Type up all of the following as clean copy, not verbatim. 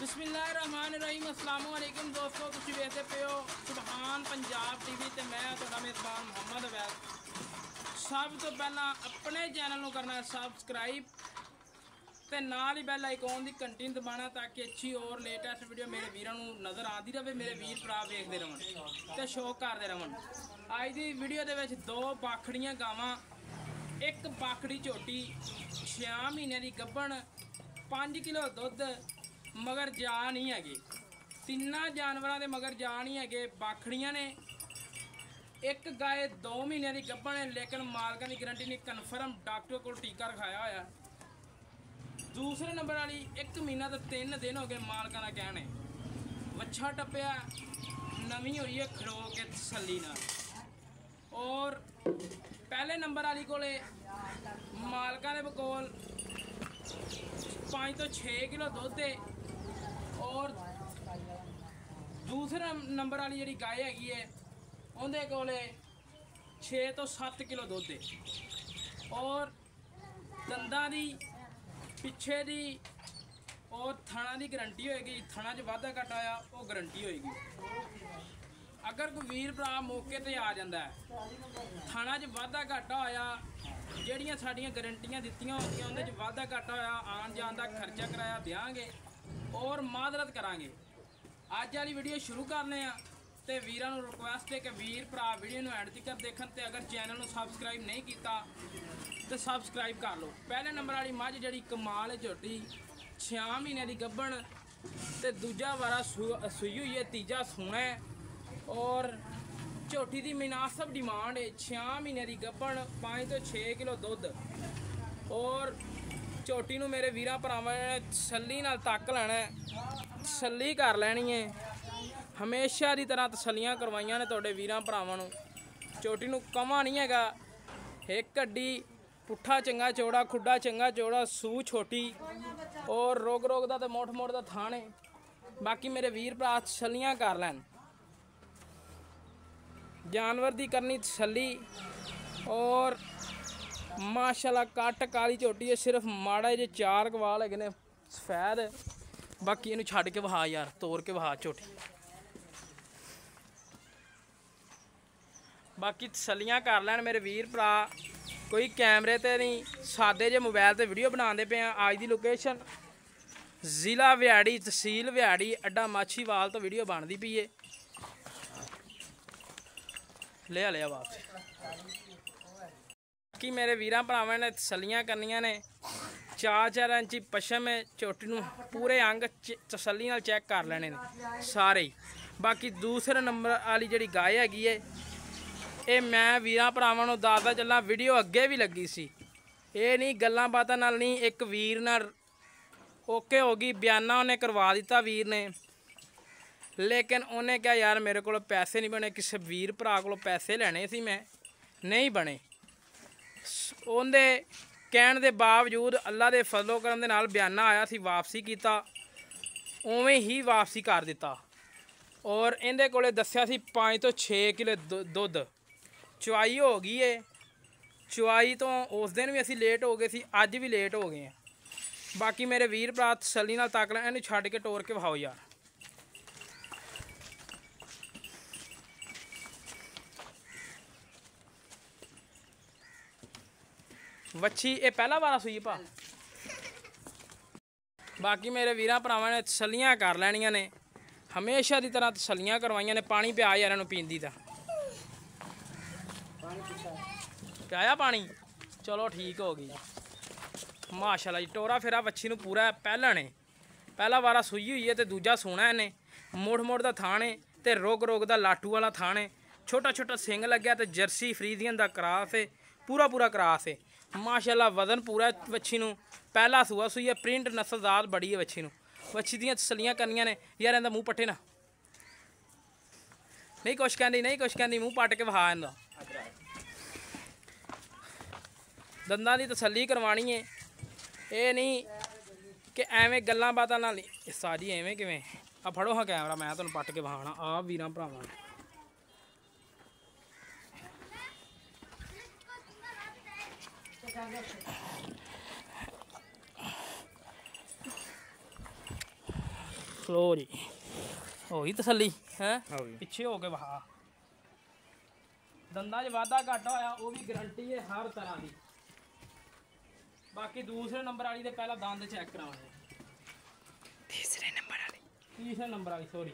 बिस्मिल्लाहिर्रहमानिर्रहीम अस्सलाम वालेकुम दोस्तों, तुसीं वेखदे पे हो सुबहान पंजाब टीवी ते मैं तुहाडा मेज़बान मुहम्मद अवैद। सब तो पहला अपने चैनल को करना सबसक्राइब ते नाल ही बैल आइकॉन की घंटी दबाना ताकि अच्छी और लेटेस्ट वीडियो मेरे वीरों को नज़र आती रहे, मेरे वीर भरा वेखते रहन ते शौक करते रहन। अज की वीडियो दे विच दो बाखड़ियां गावां, एक बाखड़ी झोटी 6 महीने की गब्बन 5 किलो दुध मगर जा नहीं है। तिना जानवरों के मगर जा नहीं है, बाखड़ियां ने। एक गाय 2 महीने की गब्बन है लेकिन मालका की गारंटी नहीं, कन्फर्म डॉक्टर को टीका रखाया होया। दूसरे नंबर वाली 1 महीना तो 3 दिन हो गए मालका का कहने, वच्छा टप्पिया नवी हुई है खड़ो के तसल्ली नाल। और पहले नंबर वाली को मालका के कोल 5 तो 6 किलो दुध है और दूसरे नंबर वाली जी गाय हैगी है उनके कोल 6 तो 7 किलो दुध है। और दंदा की पिछे दी और थणा की गारंटी होएगी, थणा च वाधा घट आया वो गारंटी होएगी। अगर कोई वीर भरा मौके पर आ जाता है, थणा च वाधा घाटा होया, ਜਿਹੜੀਆਂ ਸਾਡੀਆਂ ਗਰੰਟੀਆਂ ਦਿੱਤੀਆਂ ਹੁੰਦੀਆਂ ਉਹਦੇ 'ਚ ਵਾਧਾ ਘਾਟਾ ਹੋਇਆ, ਆਉਣ ਜਾਣ ਦਾ ਖਰਚਾ ਕਰਾਇਆ ਦਿਆਂਗੇ और मादरत करांगे। अज वाली वीडियो शुरू करने तो वीरों को रिक्वेस्ट है कि वीर भरा वीडियो एंड तक देखन ते अगर चैनल को सबसक्राइब नहीं किया तो सबसक्राइब कर लो। पहले नंबर वाली मझ जी कमाल झोटी 6 महीने की गब्बन तो दूजा वारा सूई हुई है, तीजा सूना है। और झोटी की मुनासिब डिमांड है 6 महीने की गब्बन 5 तो 6 किलो दुध। और झोटी नूं मेरे वीरां भरावां ने तसल्ली नाल तक लैना, तसल्ली कर लैनी है। हमेशा की तरह तसल्लियां करवाइयां ने तुहाडे वीरां भरावां नूं। झोटी नूं कमा नहीं हैगा, एक हड्डी पुट्ठा चंगा चौड़ा, खुड्डा चंगा चौड़ा, सूह छोटी और रोग दा ते मोठ दा थान है। बाकी मेरे वीर भरा तसल्लियां कर लैन, जानवर की करनी तसल्ली। और माशाल्लाह कट काली झोटी है, सिर्फ माड़ा जे 4 कवाल है सफेद, बाकी इनू छड़ के वहा यार, तोड़ के वहा झोटी। बाकी तसल्लियां कर लैन मेरे वीर भरा, कोई कैमरे ते नहीं, सादे जे मोबाइल ते वीडियो बनाते पे हैं। अज की लोकेशन जिला व्याड़ी, तहसील व्याड़ी, अड्डा माछीवाल तो वीडियो बनती पई है। लिया वापस। कि मेरे वीरां भरावां ने तसल्लियां करनियां ने। 4-4 इंची पशम है, झोटी नूं पूरे अंग तसल्ली नाल चैक कर लेने ने सारे ही। बाकी दूसरे नंबर वाली जी गाय हैगी है, ये मैं वीरां भरावां नूं दसदा चला, वीडियो अगे भी लगी सी, ये नहीं गल्लां बातां नाल नहीं, एक वीर नाल ओके हो गई, बयाना उन्हें करवा दिता वीर ने। लेकिन उन्हें क्या यार मेरे को पैसे नहीं बने, किसी वीर भरा को पैसे लेने सी, मैं नहीं बने। उनके कहण दे बावजूद अल्लाह के फजलो करम दे नाल बयाना आया सी, वापसी किया, उवें ही वापसी कर दिता। और इहदे कोले दस्सिया सी 5 तो 6 किलो दुध। चुआई हो गई है, चुआई तो उस दिन भी असी लेट हो गए सी, अज भी लेट हो गए हैं। बाकी मेरे वीर भरा तसल्ली नाल तक लैन, इहनूं छड्ड के टोर के विखाओ यार। वच्छी ये पहला वारा सूई पा। बाकी मेरे वीरां भरावां ने तसल्लियां कर लैनियां ने, हमेशा की तरह तसल्लियां करवाइयां ने। पानी पिया यार इन्हूं पींदी दा पिया पानी, चलो ठीक हो गई माशाल्लाह जी। टोरा फेरा वच्छी नूं पूरा पहला ने, पहला वारा सूई हुई है तो दूजा सोना इन्हें, मोड़ दा थान है तो रोग दा लाटू वाला थान है। छोटा छोटा सिंग लग्या तो जर्सी फ्रीजियन दा क्रास है, पूरा क्रास है माशाल्लाह। वजन पूरा वच्छी नूं, पहला सूआ सूई है, प्रिंट नस्लदार बड़ी है वच्छी नूं। वच्छी दियां तसल्लियां करनियां ने यार, इहदा मूँह पट्टे ना, नहीं कुछ कहंदी, नहीं कुछ कहंदी, मूँह पट के वहा इहदा। दंदां दी तसल्ली करवानी है, ये नहीं कि एवें गल्लां बातां नाल साजी एवें किवें। आ फड़ो हाँ कैमरा, मैं तुहानूं पट के वहाना आ वीरां भरावां। लो जी हो गई तसल्ली है हो गई। पिछे हो के वहा दंदा च वाधा घाटा होया वो भी गारंटी है हर तरह की। बाकी दूसरे नंबर वाली तो पहला दंद चेक कराने तीसरे नंबर वाली सॉरी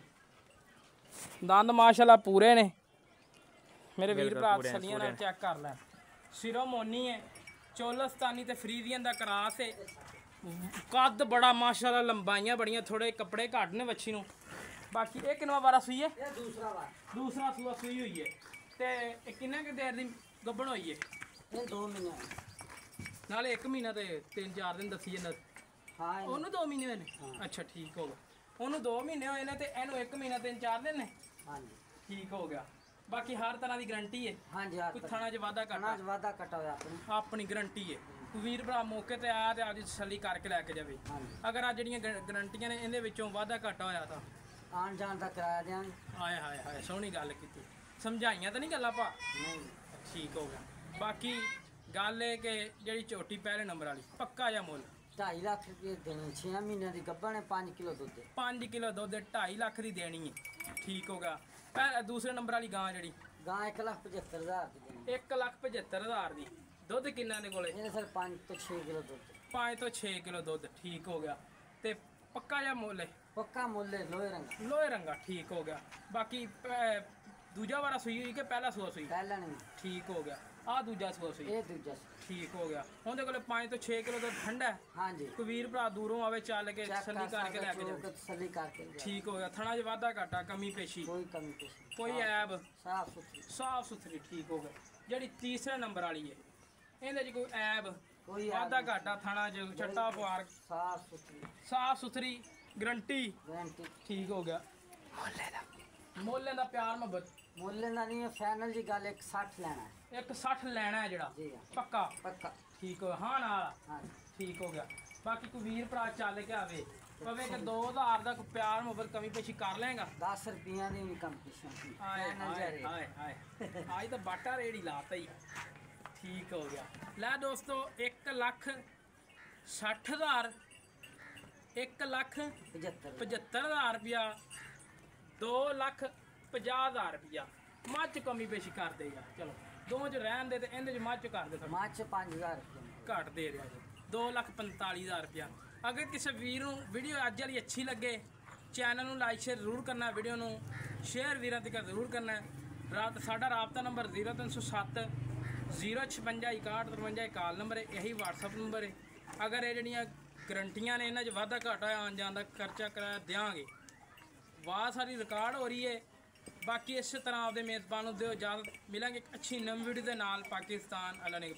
दंद माशाल्लाह पूरे ने मेरे वीर भरा तसलियां नाल चेक कर लै सिरों मोनी है चोलस्तानी ते फ्रीजियन दा क्रास है कद बड़ा माशाल्लाह लंबाइयां बड़ियां थोड़े कपड़े घट ने बच्ची नूं। बाकी एक किन्ना बारा सूई है दूसरा सूआ सूई हुई है ते किन्ने के देर दी गब्बन होई है 2 महीने नाले 1 महीना ते 3-4 दिन दसी जंदा हाँ ਉਹਨੂੰ 2 ਮਹੀਨੇ ਹੋਏ ਨੇ ਅੱਛਾ ਠੀਕ ਹੋ ਗਿਆ ਉਹਨੂੰ 2 ਮਹੀਨੇ ਹੋਏ ਨੇ ਤੇ ਇਹਨੂੰ 1 ਮਹੀਨਾ 3-4 ਦਿਨ ਨੇ हाँ जी ਠੀਕ ਹੋ ਗਿਆ। ਬਾਕੀ ਹਰ ਤਰ੍ਹਾਂ ਦੀ ਗਾਰੰਟੀ ਹੈ हाँ जी हाँ ਕੋਈ ਥਾਣਾ 'ਚ ਵਾਧਾ ਘਾਟਾ अनाज वादा कटा हुआ अपने ਆਪਣੀ ਗਾਰੰਟੀ ਹੈ ਕੋਈ ਵੀਰ ਭਰਾ ਮੌਕੇ ਤੇ ਆਇਆ ਤੇ ਆਪਦੀ ਤਸੱਲੀ ਕਰਕੇ ਲੈ ਕੇ ਜਾਵੇ। हाँ जी ਅਗਰ ਆ ਜਿਹੜੀਆਂ ਗਾਰੰਟੀਆਂ ਨੇ ਇਹਦੇ ਵਿੱਚੋਂ ਵਾਧਾ ਘਾਟਾ ਹੋਇਆ ਤਾਂ आन जान का किराया देंगे ਹਾਏ हाय हाय ਸੋਹਣੀ ਗੱਲ ਕੀਤੀ ਸਮਝਾਈਆਂ ਤਾਂ ਨਹੀਂ ਗੱਲਾਂ ਭਾ नहीं ਠੀਕ ਹੋ ਗਿਆ। ਬਾਕੀ ਗੱਲ ਇਹ ਕਿ ਜਿਹੜੀ ਝੋਟੀ ਪਹਿਲੇ ਨੰਬਰ ਵਾਲੀ ਪੱਕਾ ਜਾਂ ਮੁੱਲ 2.5 लाख रुपये देने 6 महीने की गब्बन है 5 किलो दूध 5 ਕਿਲੋ ਦੁੱਧ 2.5 ਲੱਖ ਦੀ ਦੇਣੀ ਹੈ ਠੀਕ ਹੋ ਗਿਆ। ਦੂਸਰੇ ਨੰਬਰ ਵਾਲੀ ਗਾਂ ਜਿਹੜੀ गाय 1,75,000 की देनी 1,75,000 ਦੀ ਦੁੱਧ ਕਿੰਨਾ ਦੇ ਕੋਲੇ ये सर 5 तो 6 किलो दूध 5 ਤੋਂ 6 ਕਿਲੋ ਦੁੱਧ ਠੀਕ ਹੋ ਗਿਆ ਤੇ ਪੱਕਾ ਜਾਂ ਮੁੱਲ ਹੈ पक्का मूल्य लोहे रंग ਲੋਹੇ ਰੰਗਾ ਠੀਕ ਹੋ ਗਿਆ। ਬਾਕੀ ਦੂਜਾ ਵਾਰਾ ਸੂਈ ਹੋਈ ਕਿ ਪਹਿਲਾ ਸੂਆ ਸੂਈ पहला नहीं ਠੀਕ ਹੋ ਗਿਆ ਆ ਦੂਜਾ ਸੂਆ ਸੂਈ ये दूजा ਠੀਕ ਹੋ ਗਿਆ। ਉਹਦੇ ਕੋਲੇ 5 ਤੋਂ 6 ਕਿਲੋ ਦੁੱਧ ਠੰਡਾ ਹੈ हाँ जी ਕੋਈ ਵੀਰ ਭਰਾ ਦੂਰੋਂ ਆਵੇ ਚੱਲ ਕੇ चेक ਤਸੱਲੀ ਕਰਕੇ ਲੈ ਕੇ ਜਾਵੇ तसली करके ले। ਠੀਕ ਹੋ ਗਿਆ। ਥਣਾ 'ਚ ਵਾਧਾ ਘਾਟਾ ਕਮੀ ਪੇਸ਼ੀ कोई कमी पेशी नहीं। ਕੋਈ ਐਬ साफ सुथरी ਸਾਫ ਸੁਥਰੀ ਠੀਕ ਹੋ ਗਿਆ। ਜਿਹੜੀ ਤੀਸਰੇ ਨੰਬਰ ਵਾਲੀ ਹੈ ਇਹਦੇ 'ਚ ਕੋਈ ਐਬ कोई ਵਾਧਾ ਘਾਟਾ ਥਣਾ 'ਚ ਛੱਟਾ ਪਵਾਰ साफ सुथरी ਸਾਫ ਸੁਥਰੀ ਗਰੰਟੀ गारंटी ਠੀਕ ਹੋ ਗਿਆ। ਮੁੱਲ ਦਾ ਪਿਆਰ ਮੁਹੱਬਤ मूल्य ना नहीं है फाइनल जी गल 160 लेना है 160 ਲੈਣਾ ਹੈ ਜਿਹੜਾ जी हाँ ਪੱਕਾ पक्का ਠੀਕ ਹੋ ਹਾਂ ਨਾਲ हाँ ਠੀਕ ਹੋ ਗਿਆ। ਬਾਕੀ ਕੋਈ ਵੀਰ ਭਰਾ ਚੱਲ ਕੇ ਆਵੇ ਪਵੇ ਕਿ 2000 ਦਾ ਕੋਈ ਪਿਆਰ ਮੁਹੱਬਤ ਕਮੀ ਪੇਸ਼ੀ ਕਰ ਲਏਗਾ 10 रुपया की भी कंपटीशन ਹਾਏ ਹਾਏ ਹਾਏ ਹਾਏ ਅੱਜ ਤਾਂ ਬਾਟਾ ਰੇੜੀ ਲਾਤਾ ਹੀ ਠੀਕ ਹੋ ਗਿਆ। ਲੈ ਦੋਸਤੋ 1,60,000 1,75,000 ਰੁਪਇਆ 2,50,000 ਰੁਪਇਆ ਮੱਝ ਕਮੀ ਪੇਸ਼ੀ ਕਰ ਦੇ ਯਾਰ ਚਲੋ ਦੋਵਾਂ ਚ ਰਹਿਣ ਦੇ ਤੇ ਇਹਦੇ ਚ ਮੱਝ ਕਰ ਦੇ ਥੋੜ੍ਹਾ माछ 5000 रुपये ਘੱਟ ਦੇ ਰਿਹਾ ਜੀ 2,45,000 ਰੁਪਇਆ। ਅਗਰ ਕਿਸੇ ਵੀਰ ਨੂੰ ਵੀਡੀਓ ਅੱਜ ਵਾਲੀ ਅੱਛੀ ਲੱਗੇ ਚੈਨਲ ਨੂੰ ਲਾਈਕ ਸ਼ੇਅਰ ਜ਼ਰੂਰ ਕਰਨਾ ਵੀਡੀਓ ਨੂੰ ਸ਼ੇਅਰ ਵੀਰਾਂ ਤੱਕ ਜ਼ਰੂਰ ਕਰਨਾ। ਸਾਡਾ ਰਾਬਤਾ ਨੰਬਰ 0307 056 61 53 ਕਾਲ ਨੰਬਰ ਹੈ ਇਹੀ WhatsApp ਨੰਬਰ ਹੈ। ਅਗਰ ਇਹ ਜਿਹੜੀਆਂ ਗਰੰਟੀਆਂ ਨੇ ਇਹਨਾਂ 'ਚ ਵਾਧਾ ਘਾਟਾ ਆਉਣ ਜਾਣ ਦਾ ਖਰਚਾ ਕਰਾਇਆ ਦਿਆਂਗੇ। ਵਾਹ ਸਾਰੀ ਰਿਕਾਰਡ ਹੋ ਰਹੀ ਹੈ। ਬਾਕੀ ਇਸੇ ਤਰ੍ਹਾਂ ਆਪਦੇ ਮੇਜ਼ਬਾਨ ਨੂੰ ਦਿਓ ਇਜਾਜ਼ਤ ਮਿਲਾਂਗੇ ਇੱਕ ਅੱਛੀ ਨਵੀਂ ਵੀਡੀਓ ਦੇ ਨਾਲ। ਪਾਕਿਸਤਾਨ ਅੱਲਾ ਨੇ